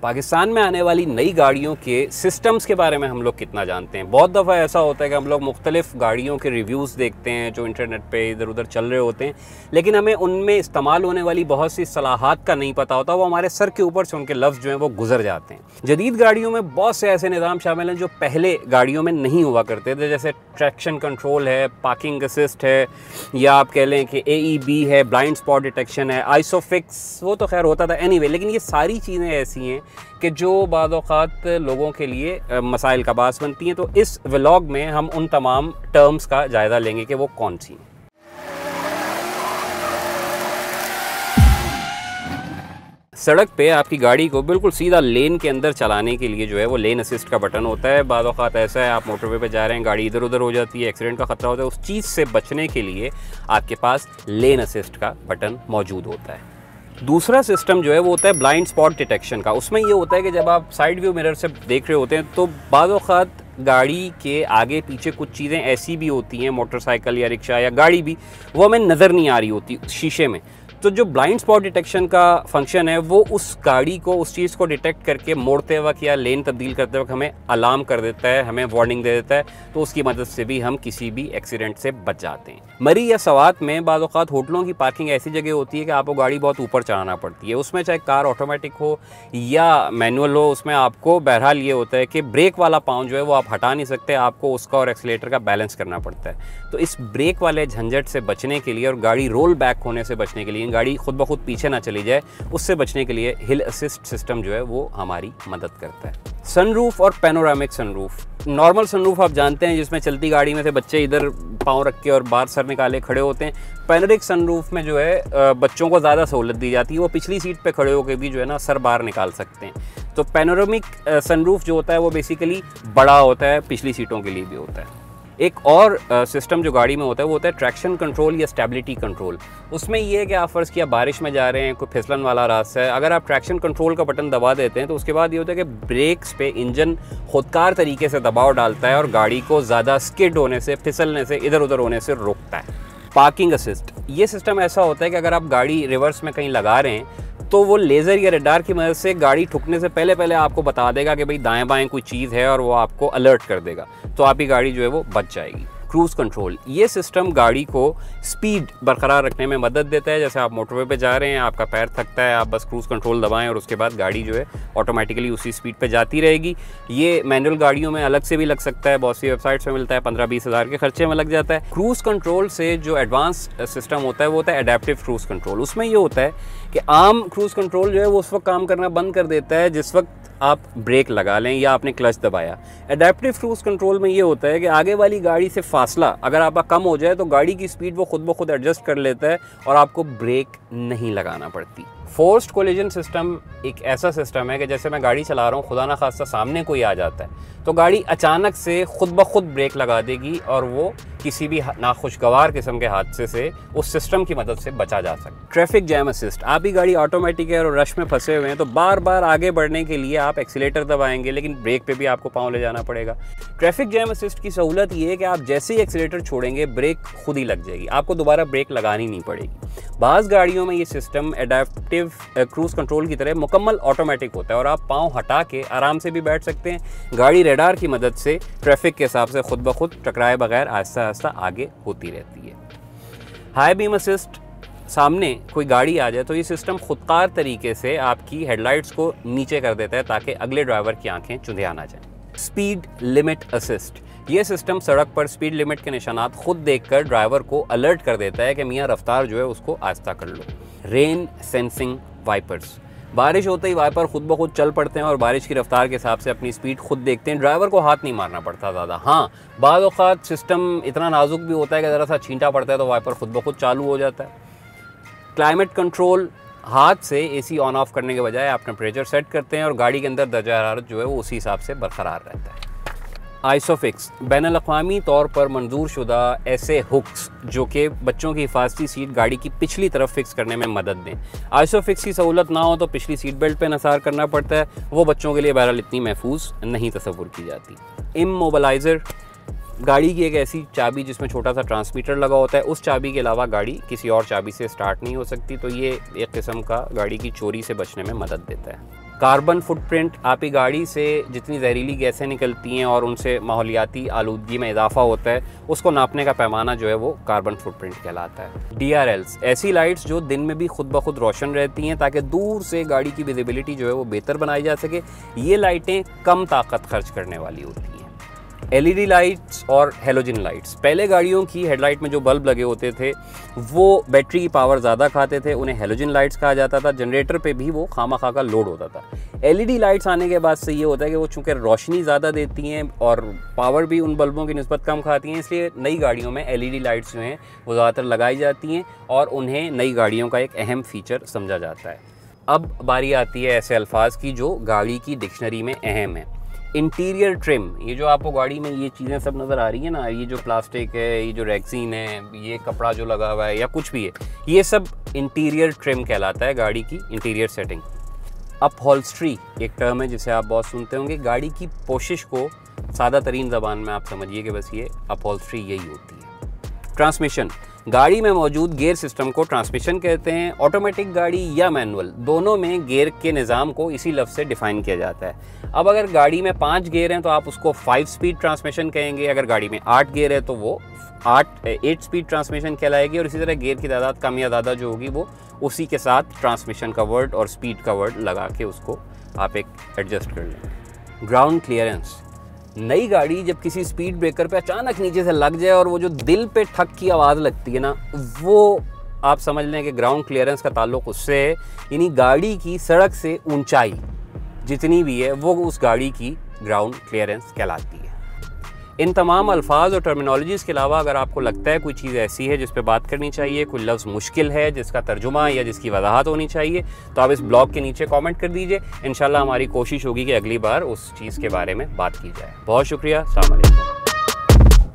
पाकिस्तान में आने वाली नई गाड़ियों के सिस्टम्स के बारे में हम लोग कितना जानते हैं। बहुत दफ़ा ऐसा होता है कि हम लोग मुख्तलिफ़ गाड़ियों के रिव्यूज़ देखते हैं जो इंटरनेट पे इधर उधर चल रहे होते हैं, लेकिन हमें उनमें इस्तेमाल होने वाली बहुत सी सलाहत का नहीं पता होता। वो हमारे सर के ऊपर से उनके लफ्ज़ जो हैं वो गुजर जाते हैं। जदीद गाड़ियों में बहुत से ऐसे निज़ाम शामिल हैं जो पहले गाड़ियों में नहीं हुआ करते थे, जैसे ट्रैक्शन कंट्रोल है, पार्किंग असिस्ट है, या आप कह लें कि AEB है, ब्लाइंड स्पॉट डिटेक्शन है, आइसोफिक्स, वो तो खैर होता था एनीवे। लेकिन ये सारी चीज़ें ऐसी हैं कि जो बाद औक़ात लोगों के लिए मसाइल का बास बनती हैं। तो इस व्लॉग में हम उन तमाम टर्म्स का जायज़ा लेंगे कि वो कौन सी हैं। सड़क पे आपकी गाड़ी को बिल्कुल सीधा लेन के अंदर चलाने के लिए जो है वो लेन असिस्ट का बटन होता है। बाद औक़ात ऐसा है आप मोटरवे पे जा रहे हैं, गाड़ी इधर उधर हो जाती है, एक्सीडेंट का ख़तरा होता है, उस चीज़ से बचने के लिए आपके पास लेन असिस्ट का बटन मौजूद होता है। दूसरा सिस्टम जो है वो होता है ब्लाइंड स्पॉट डिटेक्शन का। उसमें ये होता है कि जब आप साइड व्यू मिरर से देख रहे होते हैं तो बाद औक़ात गाड़ी के आगे पीछे कुछ चीज़ें ऐसी भी होती हैं, मोटरसाइकिल या रिक्शा या गाड़ी भी, वो हमें नज़र नहीं आ रही होती शीशे में। तो जो ब्लाइंड स्पॉट डिटेक्शन का फंक्शन है वो उस गाड़ी को, उस चीज़ को डिटेक्ट करके मोड़ते वक्त या लेन तब्दील करते वक्त हमें अलार्म कर देता है, हमें वार्निंग दे देता है। तो उसकी मदद से भी हम किसी भी एक्सीडेंट से बच जाते हैं। मरी या सवात में बाद औक़ात होटलों की पार्किंग ऐसी जगह होती है कि आपको गाड़ी बहुत ऊपर चढ़ाना पड़ती है। उसमें चाहे कार ऑटोमेटिक हो या मैनुअल हो, उसमें आपको बहरहाल ये होता है कि ब्रेक वाला पाँव जो है वो आप हटा नहीं सकते, आपको उसका और एक्सीलेटर का बैलेंस करना पड़ता है। तो इस ब्रेक वाले झंझट से बचने के लिए और गाड़ी रोल बैक होने से बचने के लिए, गाड़ी खुद ब खुद पीछे ना चली जाए, उससे बचने के लिए हिल असिस्ट सिस्टम जो है वो हमारी मदद करता है। सनरूफ और पैनोरामिक सनरूफ। नॉर्मल सनरूफ आप जानते हैं जिसमें चलती गाड़ी में से बच्चे इधर पाँव रख के और बाहर सर निकाले खड़े होते हैं। पैनोरामिक सनरूफ में जो है बच्चों को ज़्यादा सहूलत दी जाती है, वो पिछली सीट पे खड़े होकर भी जो है ना सर बाहर निकाल सकते हैं। तो पैनोरामिक सनरूफ जो होता है वो बेसिकली बड़ा होता है, पिछली सीटों के लिए भी होता है। एक और सिस्टम जो गाड़ी में होता है वो होता है ट्रैक्शन कंट्रोल या स्टेबिलिटी कंट्रोल। उसमें ये है कि आप फ़र्ज़ किया बारिश में जा रहे हैं, कोई फिसलन वाला रास्ता है, अगर आप ट्रैक्शन कंट्रोल का बटन दबा देते हैं तो उसके बाद ये होता है कि ब्रेक्स पे इंजन खुदकार तरीके से दबाव डालता है और गाड़ी को ज़्यादा स्किड होने से, फिसलने से, इधर उधर होने से रोकता है। पार्किंग असिस्ट, ये सिस्टम ऐसा होता है कि अगर आप गाड़ी रिवर्स में कहीं लगा रहे हैं तो वो लेज़र या रडार की मदद से गाड़ी ठुकने से पहले आपको बता देगा कि भाई दाएं बाएं कोई चीज़ है और वो आपको अलर्ट कर देगा, तो आपकी गाड़ी जो है वो बच जाएगी। क्रूज़ कंट्रोल, ये सिस्टम गाड़ी को स्पीड बरकरार रखने में मदद देता है। जैसे आप मोटरवे पे जा रहे हैं, आपका पैर थकता है, आप बस क्रूज़ कंट्रोल दबाएं और उसके बाद गाड़ी जो है ऑटोमेटिकली उसी स्पीड पे जाती रहेगी। ये मैनुअल गाड़ियों में अलग से भी लग सकता है, बहुत सी वेबसाइट्स में मिलता है, 15-20 हज़ार के खर्चे में लग जाता है। क्रूज़ कंट्रोल से जो एडवांस सिस्टम होता है वो होता है एडेप्टिव क्रूज़ कंट्रोल। उसमें ये होता है कि आम क्रूज़ कंट्रोल जो है वो उस वक्त काम करना बंद कर देता है जिस वक्त आप ब्रेक लगा लें या आपने क्लच दबाया। एडेप्टिव क्रूज़ कंट्रोल में ये होता है कि आगे वाली गाड़ी से फासला अगर आपका कम हो जाए तो गाड़ी की स्पीड वो खुद ब खुद एडजस्ट कर लेता है और आपको ब्रेक नहीं लगाना पड़ती। फोर्स्ड कोलिजन सिस्टम एक ऐसा सिस्टम है कि जैसे मैं गाड़ी चला रहा हूँ, खुदा ना खास्ता सामने कोई आ जाता है तो गाड़ी अचानक से खुद ब खुद ब्रेक लगा देगी और वो किसी भी नाखुशगवार किस्म के हादसे से उस सिस्टम की मदद से बचा जा सकता है। ट्रैफिक जैम असिस्ट, आप ही गाड़ी ऑटोमेटिक है और रश में फंसे हुए हैं तो बार बार आगे बढ़ने के लिए आप एक्सीलेटर दबाएंगे लेकिन ब्रेक पे भी आपको पाँव ले जाना पड़ेगा। ट्रैफिक जैम असिस्ट की सहूलत ये है कि आप जैसे ही एक्सीलेटर छोड़ेंगे ब्रेक खुद ही लग जाएगी, आपको दोबारा ब्रेक लगानी नहीं पड़ेगी। बाज़ गाड़ियों में ये सिस्टम एडेप्टिव क्रूज़ कंट्रोल की तरह मुकम्मल ऑटोमेटिक होता है और आप पाँव हटा के आराम से भी बैठ सकते हैं। गाड़ी रडार की मदद से ट्रैफिक के हिसाब से खुद ब खुद टकराए बगैर आहिस्ता आहिस्ता आगे होती रहती है। हाई बीम असिस्ट, सामने कोई गाड़ी आ जाए तो ये सिस्टम खुदकार तरीके से आपकी हेडलाइट्स को नीचे कर देता है ताकि अगले ड्राइवर की आंखें चुंधिया ना जाएं। स्पीड लिमिट असिस्ट, ये सिस्टम सड़क पर स्पीड लिमिट के निशानात खुद देखकर ड्राइवर को अलर्ट कर देता है कि मियाँ रफ्तार जो है उसको आहिस्ता कर लो। रेन सेंसिंग वाइपर्स, बारिश होते ही वाइपर खुद ब खुद चल पड़ते हैं और बारिश की रफ्तार के हिसाब से अपनी स्पीड खुद देखते हैं, ड्राइवर को हाथ नहीं मारना पड़ता ज़्यादा। हाँ, बाद औक़ात सिस्टम इतना नाजुक भी होता है कि ज़रा सा छींटा पड़ता है तो वाइपर खुद ब खुद चालू हो जाता है। क्लाइमेट कंट्रोल, हाथ से AC ऑन ऑफ करने के बजाय आप टेम्परेचर सेट करते हैं और गाड़ी के अंदर दर्जा हरारत जो है वो उसी हिसाब से बरकरार रहता है। आइसोफिक्स, बैनुल-अक़वामी तौर पर मंजूर शुदा ऐसे हुक्स जो कि बच्चों की हिफाजती सीट गाड़ी की पिछली तरफ फिक्स करने में मदद दें। आइसोफिक्स की सहूलत ना हो तो पिछली सीट बेल्ट पे इंसार करना पड़ता है, वो बच्चों के लिए बहरहाल इतनी महफूज नहीं तसव्वुर की जाती। इमोबलाइज़र, गाड़ी की एक ऐसी चाबी जिसमें छोटा सा ट्रांसमीटर लगा होता है, उस चाबी के अलावा गाड़ी किसी और चाबी से स्टार्ट नहीं हो सकती, तो ये एक किस्म का गाड़ी की चोरी से बचने में मदद देता है। कार्बन फुटप्रिंट, आपकी गाड़ी से जितनी जहरीली गैसें निकलती हैं और उनसे माहौलियाती आलूदगी में इजाफा होता है, उसको नापने का पैमाना जो है वो कार्बन फुटप्रिंट कहलाता है। DRLs, ऐसी लाइट्स जो दिन में भी खुद ब खुद रोशन रहती हैं ताकि दूर से गाड़ी की विजिबिलिटी जो है वो बेहतर बनाई जा सके। ये लाइटें कम ताकत खर्च करने वाली होती हैं। LED लाइट्स और हेलोजन लाइट्स, पहले गाड़ियों की हेडलाइट में जो बल्ब लगे होते थे वो बैटरी की पावर ज़्यादा खाते थे, उन्हें हेलोजन लाइट्स कहा जाता था। जनरेटर पे भी वो खामा का लोड होता था। LED लाइट्स आने के बाद से ये होता है कि वो चूँकि रोशनी ज़्यादा देती हैं और पावर भी उन बल्बों की निस्बत कम खाती हैं, इसलिए नई गाड़ियों में LED लाइट्स जो हैं वो ज़्यादातर लगाई जाती हैं और उन्हें नई गाड़ियों का एक अहम फीचर समझा जाता है। अब बारी आती है ऐसे अल्फाज की जो गाड़ी की डिक्शनरी में अहम है। इंटीरियर ट्रिम, ये जो आपको गाड़ी में ये चीज़ें सब नज़र आ रही है ना, ये जो प्लास्टिक है, ये जो रेक्सीन है, ये कपड़ा जो लगा हुआ है या कुछ भी है, ये सब इंटीरियर ट्रिम कहलाता है, गाड़ी की इंटीरियर सेटिंग। अपहोल्स्ट्री एक टर्म है जिसे आप बहुत सुनते होंगे। गाड़ी की पोशिश को सादा तरीन ज़बान में आप समझिए कि बस ये अपहोल्स्ट्री यही होती है। ट्रांसमिशन, गाड़ी में मौजूद गियर सिस्टम को ट्रांसमिशन कहते हैं। ऑटोमेटिक गाड़ी या मैनुअल, दोनों में गियर के निज़ाम को इसी लफ्ज़ से डिफ़ाइन किया जाता है। अब अगर गाड़ी में 5 गियर हैं तो आप उसको 5 स्पीड ट्रांसमिशन कहेंगे। अगर गाड़ी में 8 गियर है तो वो 8 स्पीड ट्रांसमिशन कहलाएगी। और इसी तरह गियर की तादाद कम या ज़्यादा जो होगी वो उसी के साथ ट्रांसमिशन का वर्ड और स्पीड का वर्ड लगा के उसको आप एक एडजस्ट कर लें। ग्राउंड क्लियरेंस, नई गाड़ी जब किसी स्पीड ब्रेकर पे अचानक नीचे से लग जाए और वो जो दिल पे ठक की आवाज़ लगती है ना, वो आप समझ लें कि ग्राउंड क्लियरेंस का ताल्लुक उससे है। यानी गाड़ी की सड़क से ऊंचाई जितनी भी है वो उस गाड़ी की ग्राउंड क्लियरेंस कहलाती है। इन तमाम अल्फाज और टर्मिनोलॉजीज़ के अलावा अगर आपको लगता है कोई चीज़ ऐसी है जिस पे बात करनी चाहिए, कोई लफ्ज़ मुश्किल है जिसका तर्जुमा या जिसकी वजाहत होनी चाहिए, तो आप इस ब्लॉग के नीचे कमेंट कर दीजिए। इंशाल्लाह हमारी कोशिश होगी कि अगली बार उस चीज़ के बारे में बात की जाए। बहुत शुक्रिया, अस्सलाम वालेकुम।